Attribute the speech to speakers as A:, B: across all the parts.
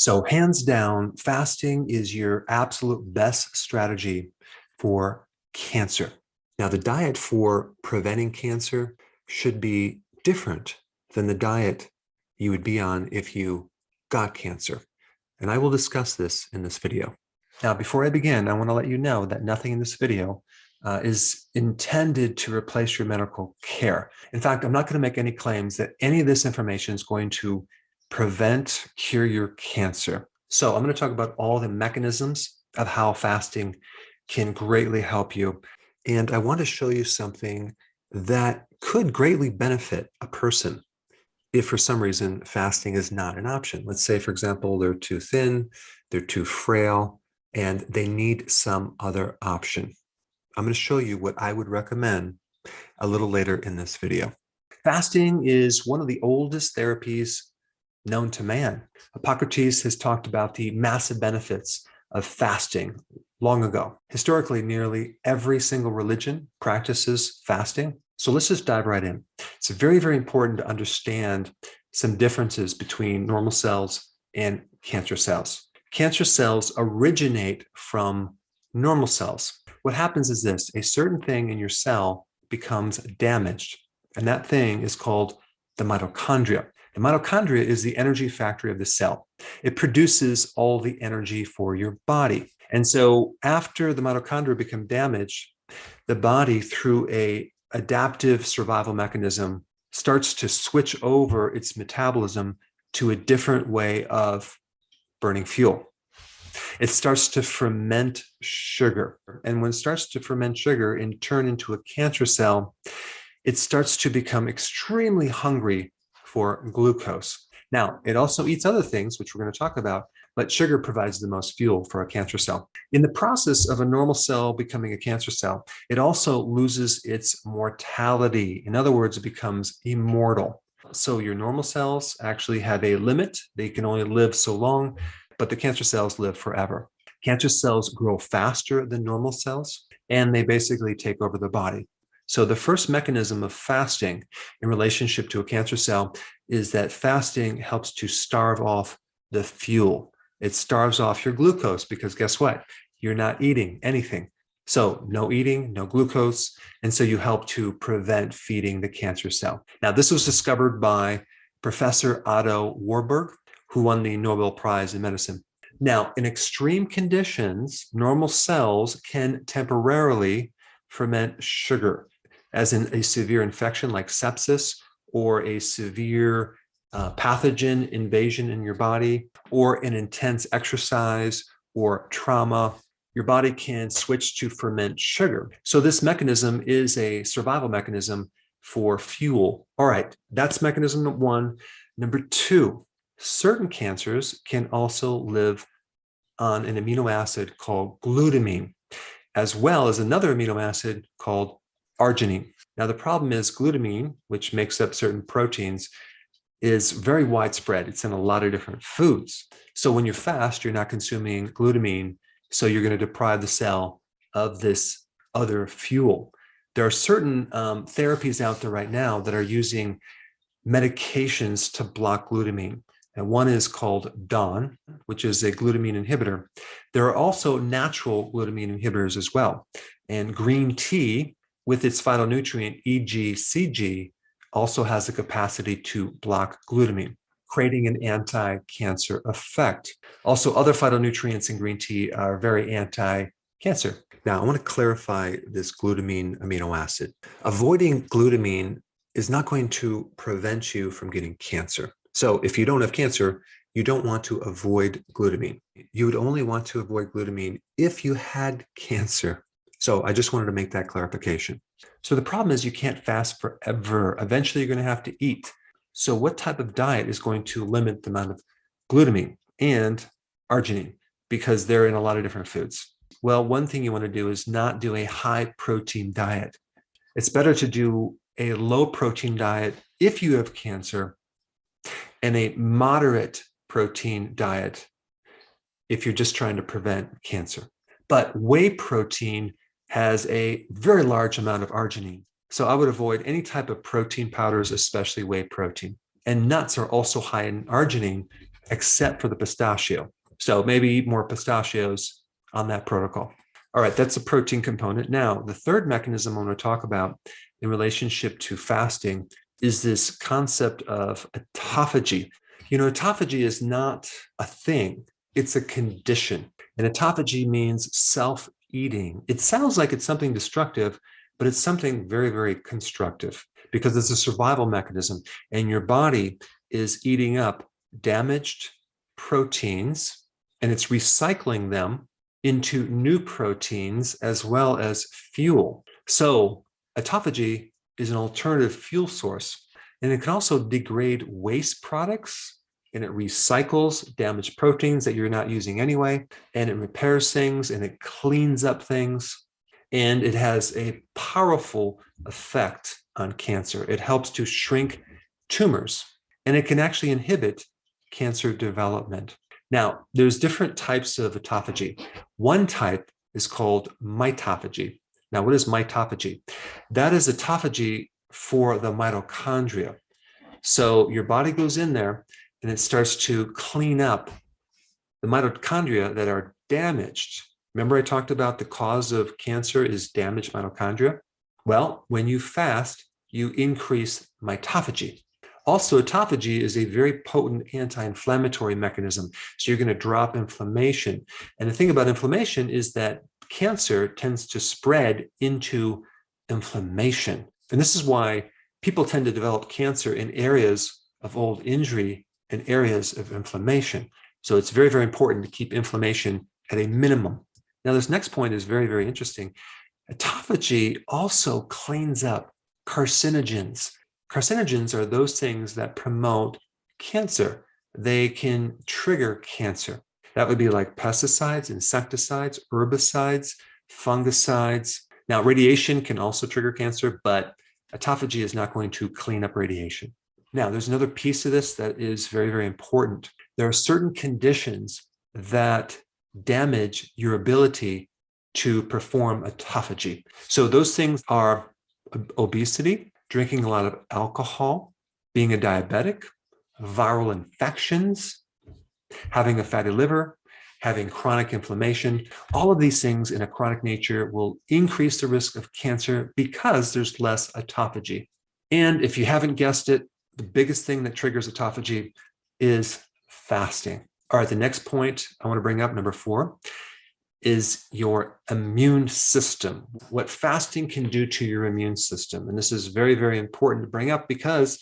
A: So hands down, fasting is your absolute best strategy for cancer. Now, the diet for preventing cancer should be different than the diet you would be on if you got cancer. And I will discuss this in this video. Now, before I begin, I want to let you know that nothing in this video is intended to replace your medical care. In fact, I'm not going to make any claims that any of this information is going to prevent, cure your cancer. So I'm going to talk about all the mechanisms of how fasting can greatly help you. And I want to show you something that could greatly benefit a person if for some reason fasting is not an option. Let's say, for example, they're too thin, they're too frail, and they need some other option. I'm going to show you what I would recommend a little later in this video. Fasting is one of the oldest therapies known to man. Hippocrates has talked about the massive benefits of fasting long ago. Historically, nearly every single religion practices fasting. So let's just dive right in. It's very, very important to understand some differences between normal cells and cancer cells. Cancer cells originate from normal cells. What happens is this: a certain thing in your cell becomes damaged, and that thing is called the mitochondria. The mitochondria is the energy factory of the cell. It produces all the energy for your body. And so after the mitochondria become damaged, the body, through an adaptive survival mechanism, starts to switch over its metabolism to a different way of burning fuel. It starts to ferment sugar. And when it starts to ferment sugar and turn into a cancer cell, it starts to become extremely hungry for glucose. Now, it also eats other things, which we're going to talk about, but sugar provides the most fuel for a cancer cell. In the process of a normal cell becoming a cancer cell, it also loses its mortality. In other words, it becomes immortal. So your normal cells actually have a limit. They can only live so long, but the cancer cells live forever. Cancer cells grow faster than normal cells, and they basically take over the body. So the first mechanism of fasting in relationship to a cancer cell is that fasting helps to starve off the fuel. It starves off your glucose because guess what? You're not eating anything. So no eating, no glucose. And so you help to prevent feeding the cancer cell. Now, this was discovered by Professor Otto Warburg, who won the Nobel Prize in medicine. Now, in extreme conditions, normal cells can temporarily ferment sugar, as in a severe infection like sepsis or a severe pathogen invasion in your body, or an intense exercise or trauma. Your body can switch to ferment sugar. So this mechanism is a survival mechanism for fuel. All right, that's mechanism number one. Number two, certain cancers can also live on an amino acid called glutamine, as well as another amino acid called arginine. Now, the problem is glutamine, which makes up certain proteins, is very widespread. It's in a lot of different foods. So when you fast, you're not consuming glutamine, so you're going to deprive the cell of this other fuel. There are certain therapies out there right now that are using medications to block glutamine. And one is called DAWN, which is a glutamine inhibitor. There are also natural glutamine inhibitors as well. And green tea, with its phytonutrient EGCG, also has the capacity to block glutamine, creating an anti-cancer effect. Also, other phytonutrients in green tea are very anti-cancer. Now, I want to clarify this glutamine amino acid. Avoiding glutamine is not going to prevent you from getting cancer. So if you don't have cancer, you don't want to avoid glutamine. You would only want to avoid glutamine if you had cancer. So I just wanted to make that clarification. So the problem is you can't fast forever. Eventually, you're going to have to eat. So what type of diet is going to limit the amount of glutamine and arginine? Because they're in a lot of different foods. Well, one thing you want to do is not do a high protein diet. It's better to do a low protein diet if you have cancer, and a moderate protein diet if you're just trying to prevent cancer. But whey protein has a very large amount of arginine. So I would avoid any type of protein powders, especially whey protein. And nuts are also high in arginine, except for the pistachio. So maybe eat more pistachios on that protocol. All right, that's the protein component. Now, the third mechanism I want to talk about in relationship to fasting is this concept of autophagy. You know, autophagy is not a thing, it's a condition. And autophagy means self-eating. It sounds like it's something destructive, but it's something very, very constructive because it's a survival mechanism and your body is eating up damaged proteins and it's recycling them into new proteins as well as fuel. So autophagy is an alternative fuel source, and it can also degrade waste products, and it recycles damaged proteins that you're not using anyway, and it repairs things, and it cleans up things, and it has a powerful effect on cancer. It helps to shrink tumors, and it can actually inhibit cancer development. Now, there's different types of autophagy. One type is called mitophagy. Now, what is mitophagy? That is autophagy for the mitochondria. So your body goes in there and it starts to clean up the mitochondria that are damaged. Remember I talked about the cause of cancer is damaged mitochondria? Well, when you fast, you increase mitophagy. Also, autophagy is a very potent anti-inflammatory mechanism. So you're going to drop inflammation. And the thing about inflammation is that cancer tends to spread into inflammation. And this is why people tend to develop cancer in areas of old injury and areas of inflammation. So it's very, very important to keep inflammation at a minimum. Now, this next point is very, very interesting. Autophagy also cleans up carcinogens. Carcinogens are those things that promote cancer. They can trigger cancer. That would be like pesticides, insecticides, herbicides, fungicides. Now, radiation can also trigger cancer, but autophagy is not going to clean up radiation. Now, there's another piece of this that is very, very important. There are certain conditions that damage your ability to perform autophagy. So those things are obesity, drinking a lot of alcohol, being a diabetic, viral infections, having a fatty liver, having chronic inflammation. All of these things in a chronic nature will increase the risk of cancer because there's less autophagy. And if you haven't guessed it, the biggest thing that triggers autophagy is fasting. All right, the next point I want to bring up, number 4, is your immune system, what fasting can do to your immune system. And this is very, very important to bring up because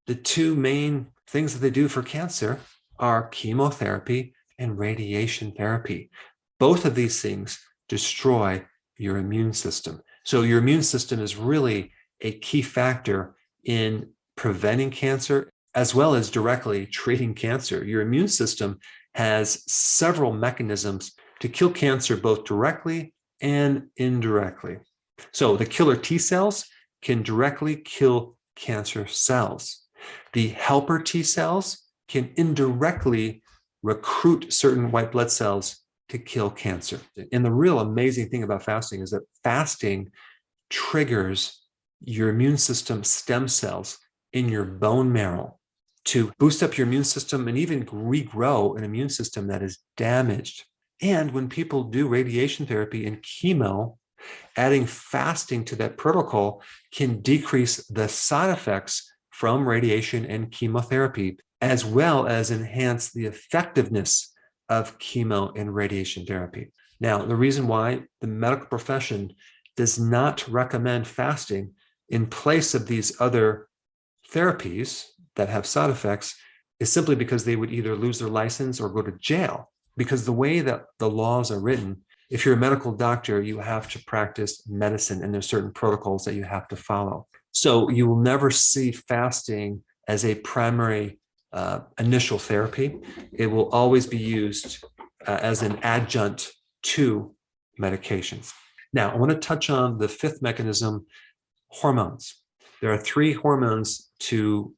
A: the two main things that they do for cancer are chemotherapy and radiation therapy. Both of these things destroy your immune system. So your immune system is really a key factor in preventing cancer as well as directly treating cancer. Your immune system has several mechanisms to kill cancer both directly and indirectly. So the killer T cells can directly kill cancer cells. The helper T cells can indirectly recruit certain white blood cells to kill cancer. And the real amazing thing about fasting is that fasting triggers your immune system stem cells in your bone marrow to boost up your immune system and even regrow an immune system that is damaged. And when people do radiation therapy and chemo, adding fasting to that protocol can decrease the side effects from radiation and chemotherapy, as well as enhance the effectiveness of chemo and radiation therapy. Now, the reason why the medical profession does not recommend fasting in place of these other therapies that have side effects is simply because they would either lose their license or go to jail. Because the way that the laws are written, if you're a medical doctor, you have to practice medicine and there's certain protocols that you have to follow. So you will never see fasting as a primary initial therapy. It will always be used as an adjunct to medications. Now, I want to touch on the 5th mechanism, hormones. There are 3 hormones to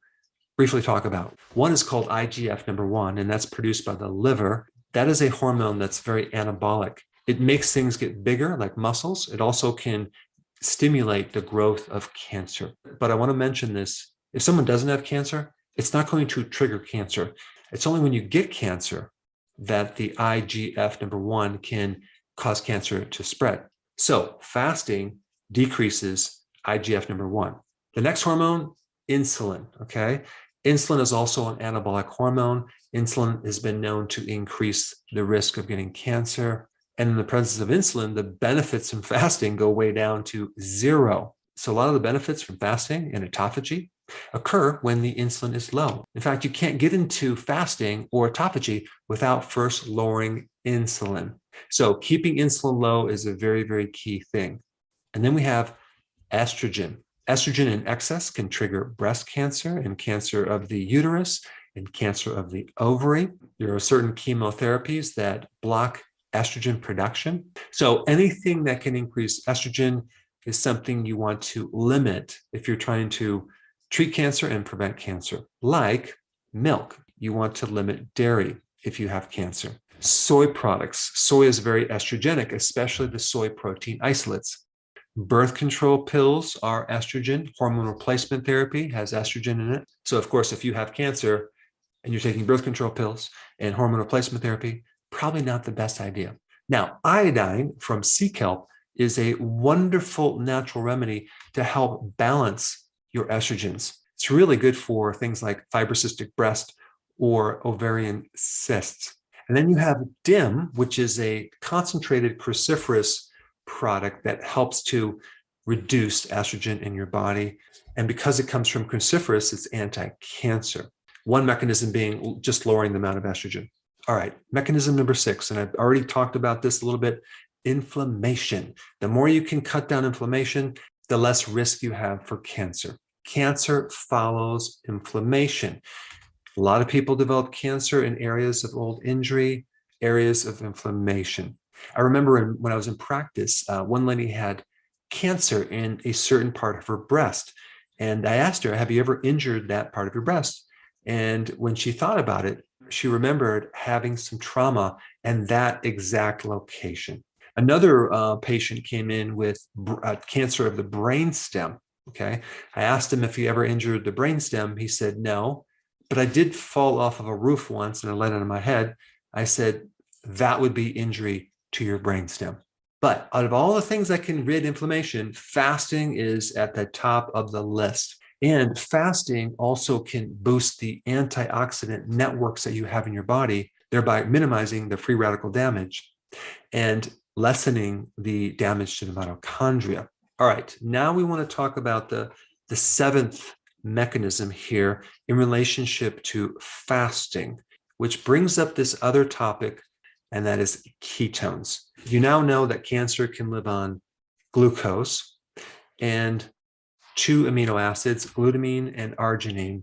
A: briefly talk about. One is called IGF, number 1, and that's produced by the liver. That is a hormone that's very anabolic. It makes things get bigger, like muscles. It also can stimulate the growth of cancer. But I want to mention this. If someone doesn't have cancer, it's not going to trigger cancer. It's only when you get cancer that the IGF-1 can cause cancer to spread. So fasting decreases IGF-1. The next hormone, insulin, okay? Insulin is also an anabolic hormone. Insulin has been known to increase the risk of getting cancer. And in the presence of insulin, the benefits from fasting go way down to 0. So a lot of the benefits from fasting and autophagy occur when the insulin is low. In fact, you can't get into fasting or autophagy without first lowering insulin. So keeping insulin low is a very, very key thing. And then we have estrogen. Estrogen in excess can trigger breast cancer and cancer of the uterus and cancer of the ovary. There are certain chemotherapies that block estrogen production. So anything that can increase estrogen is something you want to limit if you're trying to treat cancer and prevent cancer. Like milk, you want to limit dairy if you have cancer. Soy products. Soy is very estrogenic, especially the soy protein isolates. Birth control pills are estrogen. Hormone replacement therapy has estrogen in it. So of course, if you have cancer and you're taking birth control pills and hormone replacement therapy, probably not the best idea. Now, iodine from sea kelp is a wonderful natural remedy to help balance your estrogens. It's really good for things like fibrocystic breast or ovarian cysts. And then you have DIM, which is a concentrated cruciferous product that helps to reduce estrogen in your body. And because it comes from cruciferous, it's anti-cancer. One mechanism being just lowering the amount of estrogen. All right, mechanism number 6, and I've already talked about this a little bit, inflammation. The more you can cut down inflammation, the less risk you have for cancer. Cancer follows inflammation. A lot of people develop cancer in areas of old injury, areas of inflammation. I remember when I was in practice, one lady had cancer in a certain part of her breast. And I asked her, have you ever injured that part of your breast? And when she thought about it, she remembered having some trauma in that exact location. Another patient came in with cancer of the brainstem. Okay. I asked him if he ever injured the brainstem. He said, no, but I did fall off of a roof once and I landed on my head. I said, that would be injury to your brainstem. But out of all the things that can rid inflammation, fasting is at the top of the list. And fasting also can boost the antioxidant networks that you have in your body, thereby minimizing the free radical damage and lessening the damage to the mitochondria. All right, now we want to talk about the 7th mechanism here in relationship to fasting, which brings up this other topic, and that is ketones. You now know that cancer can live on glucose and 2 amino acids, glutamine and arginine.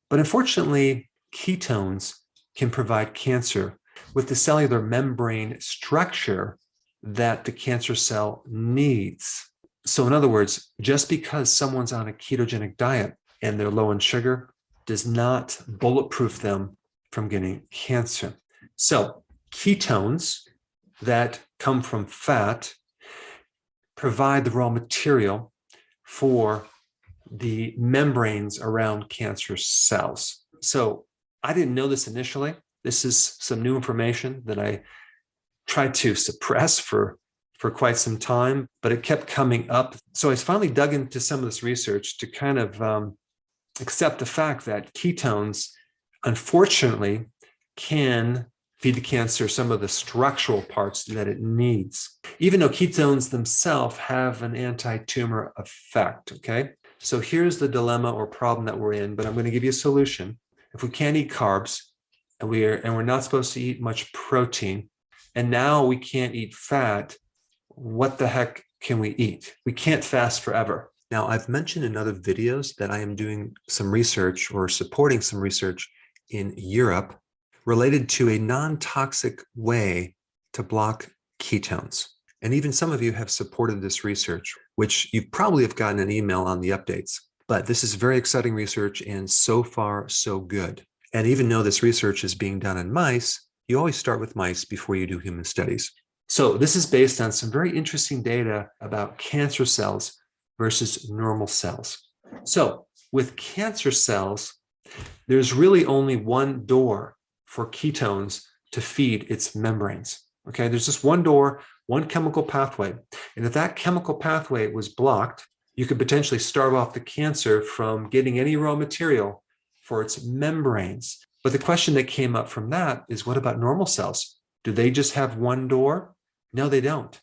A: But unfortunately, ketones can provide cancer with the cellular membrane structure that the cancer cell needs. So in other words, just because someone's on a ketogenic diet and they're low in sugar does not bulletproof them from getting cancer. So ketones that come from fat provide the raw material for the membranes around cancer cells. So I didn't know this initially. This is some new information that I tried to suppress for quite some time, but it kept coming up. So I finally dug into some of this research to kind of accept the fact that ketones, unfortunately, can feed the cancer some of the structural parts that it needs, even though ketones themselves have an anti-tumor effect, okay? So here's the dilemma or problem that we're in, but I'm going to give you a solution. If we can't eat carbs and we're not supposed to eat much protein, and now we can't eat fat, what the heck can we eat? We can't fast forever. Now, I've mentioned in other videos that I am doing some research or supporting some research in Europe related to a non-toxic way to block ketones. And even some of you have supported this research, which you probably have gotten an email on the updates. But this is very exciting research and so far, so good. And even though this research is being done in mice, you always start with mice before you do human studies. So this is based on some very interesting data about cancer cells versus normal cells. So with cancer cells, there's really only one door for ketones to feed its membranes. Okay, there's just one door, one chemical pathway. And if that chemical pathway was blocked, you could potentially starve off the cancer from getting any raw material for its membranes. But the question that came up from that is, what about normal cells? Do they just have one door? No, they don't.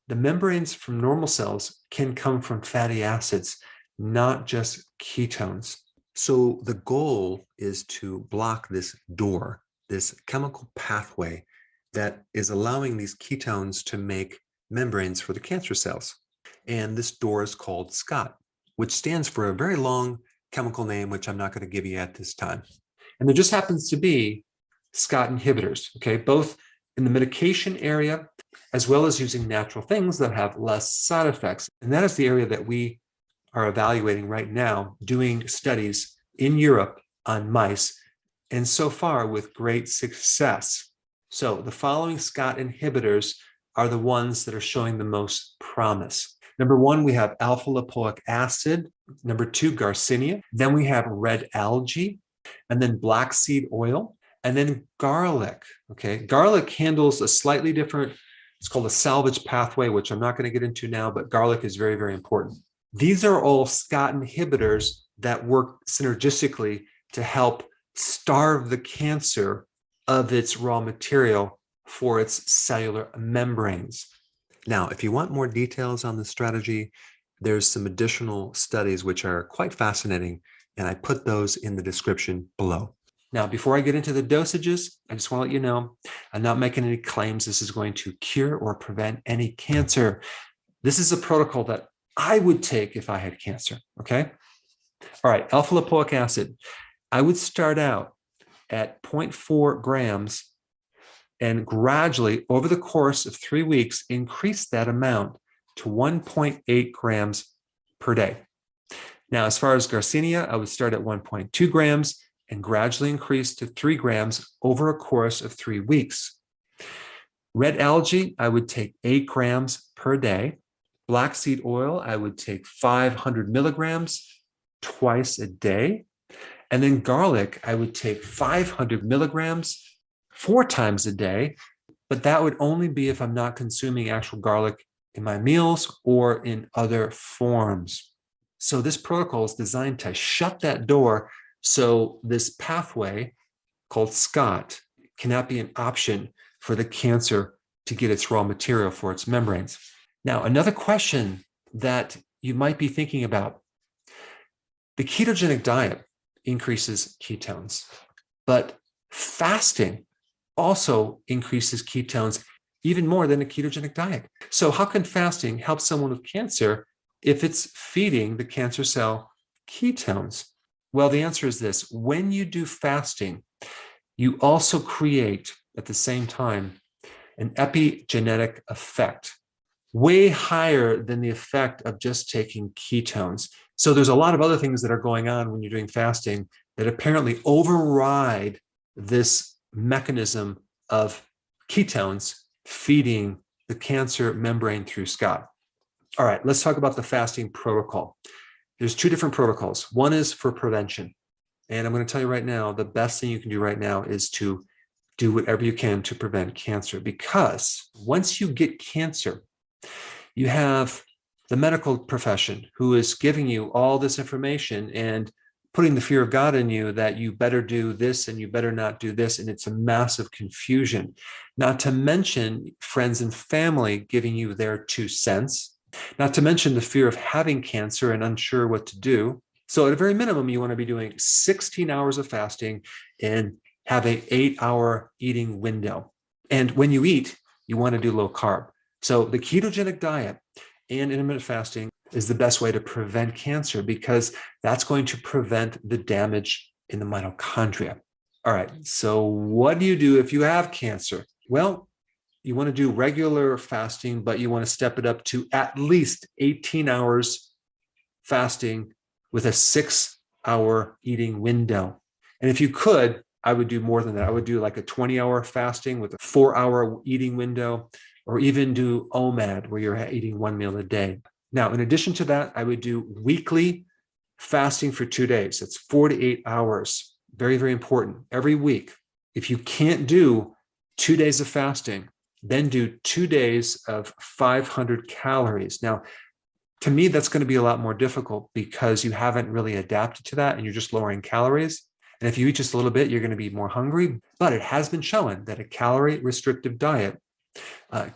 A: The membranes from normal cells can come from fatty acids, not just ketones. So the goal is to block this door, this chemical pathway that is allowing these ketones to make membranes for the cancer cells. And this door is called SCOT, which stands for a very long chemical name, which I'm not going to give you at this time. And there just happens to be SCOT inhibitors, okay, both in the medication area, as well as using natural things that have less side effects. And that is the area that we are evaluating right now, doing studies in Europe on mice, and so far with great success. So the following SCOT inhibitors are the ones that are showing the most promise. Number one, we have alpha-lipoic acid. Number two, Garcinia. Then we have red algae, and then black seed oil, and then garlic. Okay, garlic handles a slightly different, it's called a salvage pathway, which I'm not going to get into now, but garlic is very, very important. These are all SCOT inhibitors that work synergistically to help starve the cancer of its raw material for its cellular membranes. Now, if you want more details on this strategy, there's some additional studies which are quite fascinating, and I put those in the description below. Now, before I get into the dosages, I just want to let you know, I'm not making any claims this is going to cure or prevent any cancer. This is a protocol that I would take if I had cancer, okay? All right, alpha-lipoic acid. I would start out at 0.4 grams and gradually, over the course of 3 weeks, increase that amount to 1.8 grams per day. Now, as far as Garcinia, I would start at 1.2 grams and gradually increase to 3 grams over a course of 3 weeks. Red algae, I would take 8 grams per day. Black seed oil, I would take 500 milligrams twice a day. And then garlic, I would take 500 milligrams 4 times a day, but that would only be if I'm not consuming actual garlic in my meals or in other forms. So this protocol is designed to shut that door so this pathway called SCOT cannot be an option for the cancer to get its raw material for its membranes. Now, another question that you might be thinking about, the ketogenic diet increases ketones, but fasting also increases ketones even more than a ketogenic diet. So how can fasting help someone with cancer if it's feeding the cancer cell ketones? Well, the answer is this. When you do fasting, you also create at the same time an epigenetic effect, way higher than the effect of just taking ketones. So there's a lot of other things that are going on when you're doing fasting that apparently override this mechanism of ketones feeding the cancer membrane through SCOT. All right, let's talk about the fasting protocol. There's 2 different protocols. One is for prevention. And I'm going to tell you right now, the best thing you can do right now is to do whatever you can to prevent cancer, because once you get cancer, you have the medical profession who is giving you all this information and putting the fear of God in you that you better do this and you better not do this. And it's a massive confusion. Not to mention friends and family giving you their 2 cents. Not to mention the fear of having cancer and unsure what to do. So at a very minimum, you want to be doing 16 hours of fasting and have an 8-hour eating window. And when you eat, you want to do low carb. So the ketogenic diet and intermittent fasting is the best way to prevent cancer, because that's going to prevent the damage in the mitochondria. All right, so what do you do if you have cancer? Well, you want to do regular fasting, but you want to step it up to at least 18 hours fasting with a 6-hour eating window. And if you could, I would do more than that. I would do like a 20-hour fasting with a 4-hour eating window, or even do OMAD, where you're eating 1 meal a day. Now, in addition to that, I would do weekly fasting for 2 days. That's 4 to 8 hours. Very, very important. Every week, If you can't do 2 days of fasting, then do 2 days of 500 calories. Now, to me, that's going to be a lot more difficult because you haven't really adapted to that and you're just lowering calories. And if you eat just a little bit, you're going to be more hungry. But it has been shown that a calorie restrictive diet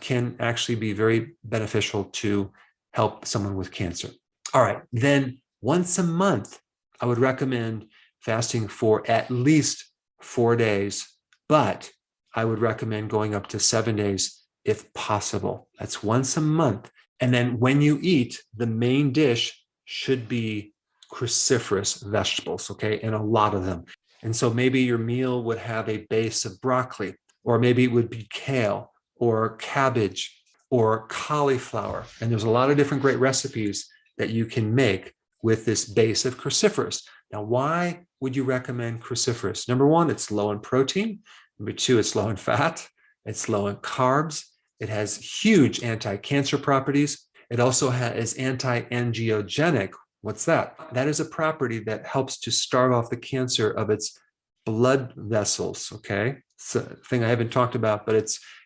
A: can actually be very beneficial to help someone with cancer. All right, then once a month, I would recommend fasting for at least 4 days, but I would recommend going up to 7 days if possible. That's once a month. And then when you eat, the main dish should be cruciferous vegetables, okay? And a lot of them. And so maybe your meal would have a base of broccoli, or maybe it would be kale or cabbage or cauliflower. And there's a lot of different great recipes that you can make with this base of cruciferous. Now, why would you recommend cruciferous? Number one, it's low in protein. Number two, it's low in fat. It's low in carbs. It has huge anti-cancer properties. It also is anti-angiogenic. What's that? That is a property that helps to starve off the cancer of its blood vessels, okay? It's a thing I haven't talked about, but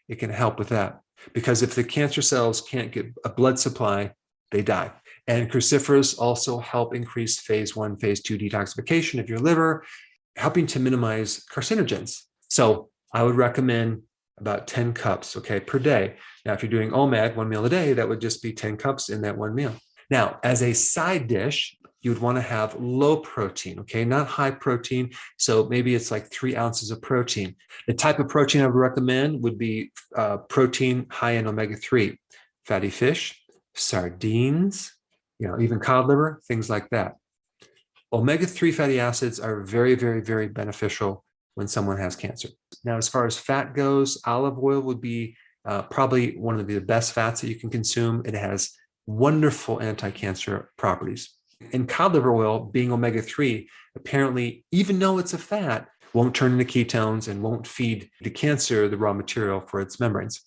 A: it can help with that. Because if the cancer cells can't get a blood supply, they die. And cruciferous also help increase phase 1, phase 2 detoxification of your liver, helping to minimize carcinogens. So I would recommend about 10 cups, okay, per day. Now, if you're doing OMAD, 1 meal a day, that would just be 10 cups in that one meal. Now, as a side dish, you would want to have low protein, okay, not high protein. So maybe it's like 3 ounces of protein. The type of protein I would recommend would be protein high in omega-3, fatty fish, sardines, even cod liver, things like that. Omega-3 fatty acids are very, very, very beneficial when someone has cancer. Now, as far as fat goes, olive oil would be probably one of the best fats that you can consume. It has wonderful anti-cancer properties. And cod liver oil, being omega-3, apparently, even though it's a fat, won't turn into ketones and won't feed the cancer the raw material for its membranes.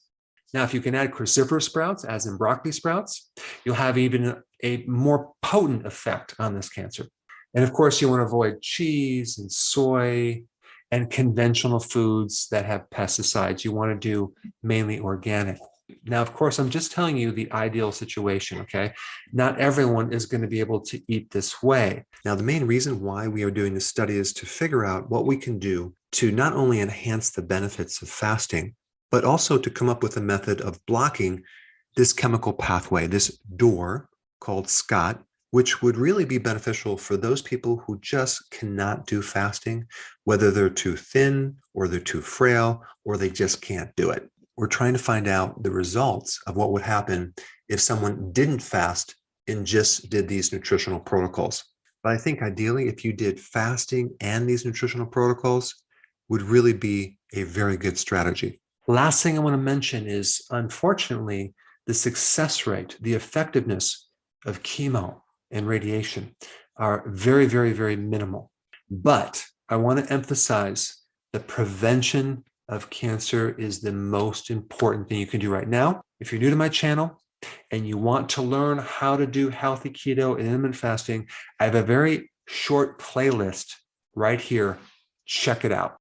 A: Now, if you can add cruciferous sprouts, as in broccoli sprouts, you'll have even a more potent effect on this cancer. And of course, you want to avoid cheese and soy and conventional foods that have pesticides. You want to do mainly organic. Now, of course, I'm just telling you the ideal situation, okay? Not everyone is going to be able to eat this way. Now, the main reason why we are doing this study is to figure out what we can do to not only enhance the benefits of fasting, but also to come up with a method of blocking this chemical pathway, this door called SCOT, which would really be beneficial for those people who just cannot do fasting, whether they're too thin or they're too frail or they just can't do it. We're trying to find out the results of what would happen if someone didn't fast and just did these nutritional protocols. But I think ideally, if you did fasting and these nutritional protocols, would really be a very good strategy. Last thing I want to mention is, unfortunately, the success rate, the effectiveness of chemo and radiation are very, very, very minimal. But I want to emphasize the prevention of cancer is the most important thing you can do right now. If you're new to my channel and you want to learn how to do healthy keto and intermittent fasting, I have a very short playlist right here. Check it out.